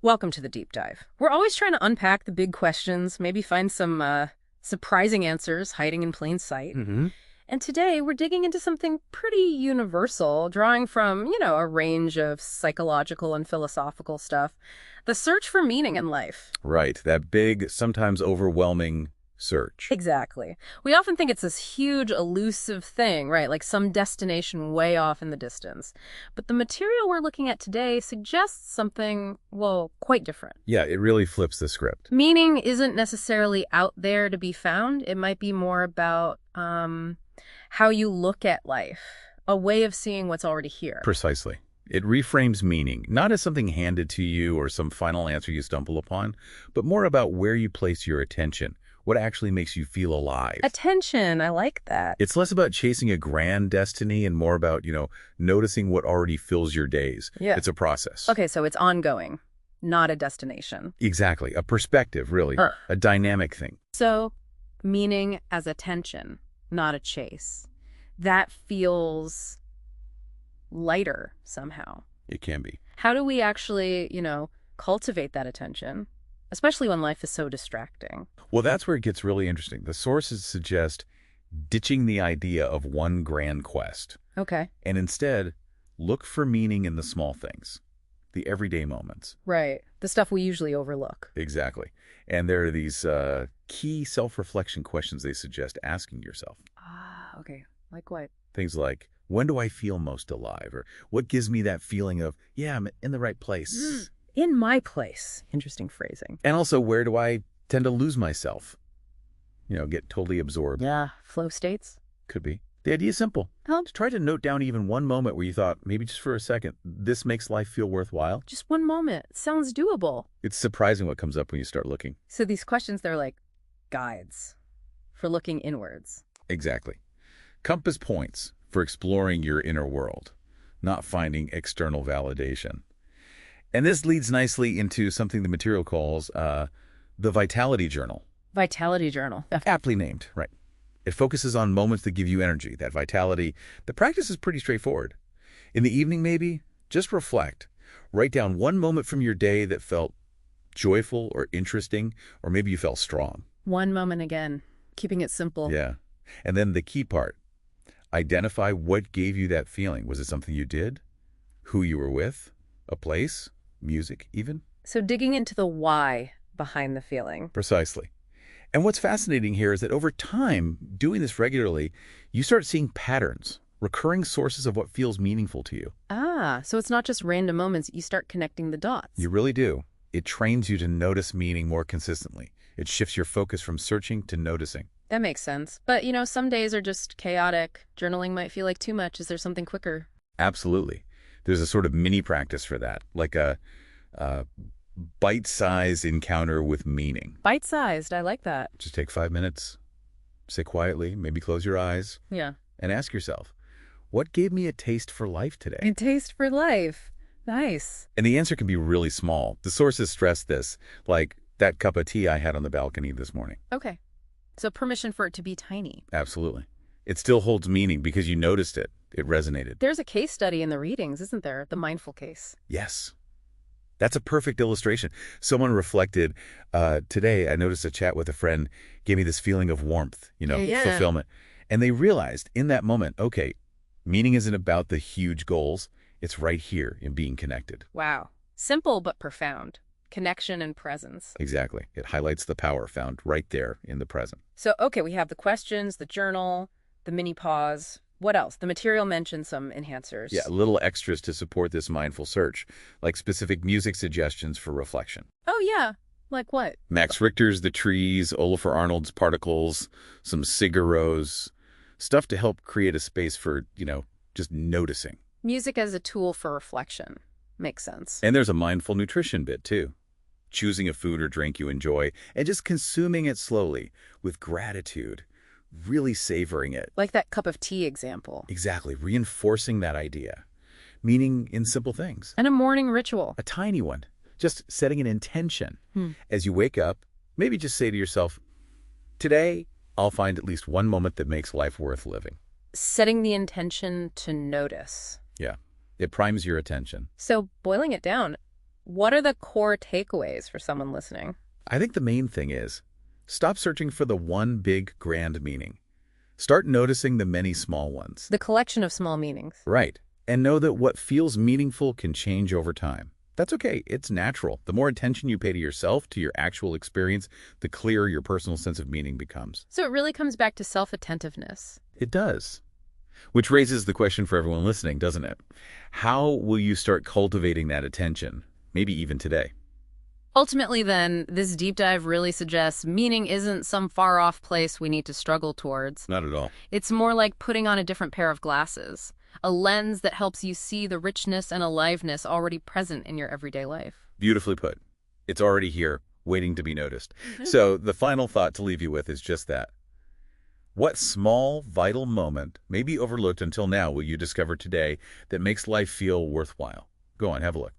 Welcome to the deep dive. We're always trying to unpack the big questions, maybe find some surprising answers hiding in plain sight. Mm-hmm. And today we're digging into something pretty universal, drawing from, a range of psychological and philosophical stuff. The search for meaning in life. Right, that big, sometimes overwhelming search. Exactly. We often think it's this huge, elusive thing, right? Like some destination way off in the distance. But the material we're looking at today suggests something, well, quite different. Yeah, it really flips the script. Meaning isn't necessarily out there to be found. It might be more about how you look at life, a way of seeing what's already here. Precisely. It reframes meaning, not as something handed to you or some final answer you stumble upon, but more about where you place your attention, what actually makes you feel alive. Attention, I like that. It's less about chasing a grand destiny and more about, noticing what already fills your days. Yeah. It's a process. Okay, so it's ongoing, not a destination. Exactly. A perspective, really. A dynamic thing. So, meaning as attention, not a chase. That feels lighter somehow. It can be. How do we actually, cultivate that attention, especially when life is so distracting? Well, that's where it gets really interesting. The sources suggest ditching the idea of one grand quest Okay. and instead look for meaning in the small things, the everyday moments. Right. The stuff we usually overlook. Exactly. And there are these key self-reflection questions they suggest asking yourself. Ah, okay. Like what? Things like, when do I feel most alive? Or what gives me that feeling of, yeah, I'm in the right place? In my place. Interesting phrasing. And also, where do I tend to lose myself? Get totally absorbed. Yeah. Flow states? Could be. The idea is simple. Oh, Just try to note down even one moment where you thought, maybe just for a second, this makes life feel worthwhile. just one moment. Sounds doable. It's surprising what comes up when you start looking. So these questions, they're like guides for looking inwards. Exactly. Compass points for exploring your inner world, not finding external validation. And this leads nicely into something the material calls the Vitality Journal. Vitality journal. Aptly named, right. It focuses on moments that give you energy, that vitality. The practice is pretty straightforward. In the evening, maybe, just reflect. Write down one moment from your day that felt joyful or interesting, or maybe you felt strong. One moment again. Keeping it simple. Yeah. And then the key part, identify what gave you that feeling. Was it something you did? Who you were with? A place? Music, even? So digging into the why behind the feeling. Precisely. And what's fascinating here is that over time, doing this regularly, you start seeing patterns, recurring sources of what feels meaningful to you. Ah, so it's not just random moments. You start connecting the dots. You really do. It trains you to notice meaning more consistently. It shifts your focus from searching to noticing. That makes sense. But, some days are just chaotic. Journaling might feel like too much. Is there something quicker? Absolutely. There's a sort of mini practice for that, like a bite-sized encounter with meaning. Bite-sized. I like that. Just take 5 minutes, sit quietly, maybe close your eyes, Yeah. and ask yourself, what gave me a taste for life today? A taste for life. Nice. And the answer can be really small. The sources stress this, like that cup of tea I had on the balcony this morning. Okay. So permission for it to be tiny. Absolutely. It still holds meaning because you noticed it. It resonated. There's a case study in the readings, isn't there? The mindful case. Yes. That's a perfect illustration. Someone reflected, today I noticed a chat with a friend gave me this feeling of warmth, Yeah. fulfillment. And they realized in that moment, okay, meaning isn't about the huge goals. It's right here in being connected. Wow. Simple but profound. Connection and presence. Exactly. It highlights the power found right there in the present. So, okay, we have the questions, the journal, the mini pause. What else? The material mentions some enhancers. Yeah, little extras to support this mindful search, like specific music suggestions for reflection. Oh, yeah. Like what? Max Richter's The Trees, Ólafur Arnalds' Particles, some Sigur Rós, stuff to help create a space for, just noticing. Music as a tool for reflection. Makes sense. And there's a mindful nutrition bit, too. Choosing a food or drink you enjoy and just consuming it slowly with gratitude, really savoring it. Like that cup of tea example. Exactly, reinforcing that idea. Meaning in simple things. And a morning ritual. A tiny one. Just setting an intention. As you wake up, maybe just say to yourself, today I'll find at least one moment that makes life worth living. Setting the intention to notice. Yeah, it primes your attention. So boiling it down, What are the core takeaways for someone listening? I think the main thing is, stop searching for the one big, grand meaning. Start noticing the many small ones. The collection of small meanings. Right. And know that what feels meaningful can change over time. That's okay. It's natural. The more attention you pay to yourself, to your actual experience, the clearer your personal sense of meaning becomes. So it really comes back to self-attentiveness. It does. Which raises the question for everyone listening, doesn't it? How will you start cultivating that attention, maybe even today? Ultimately, then, this deep dive really suggests meaning isn't some far-off place we need to struggle towards. Not at all. It's more like putting on a different pair of glasses, a lens that helps you see the richness and aliveness already present in your everyday life. Beautifully put. It's already here, waiting to be noticed. So the final thought to leave you with is just that. What small, vital moment, maybe overlooked until now, will you discover today that makes life feel worthwhile? Go on, have a look.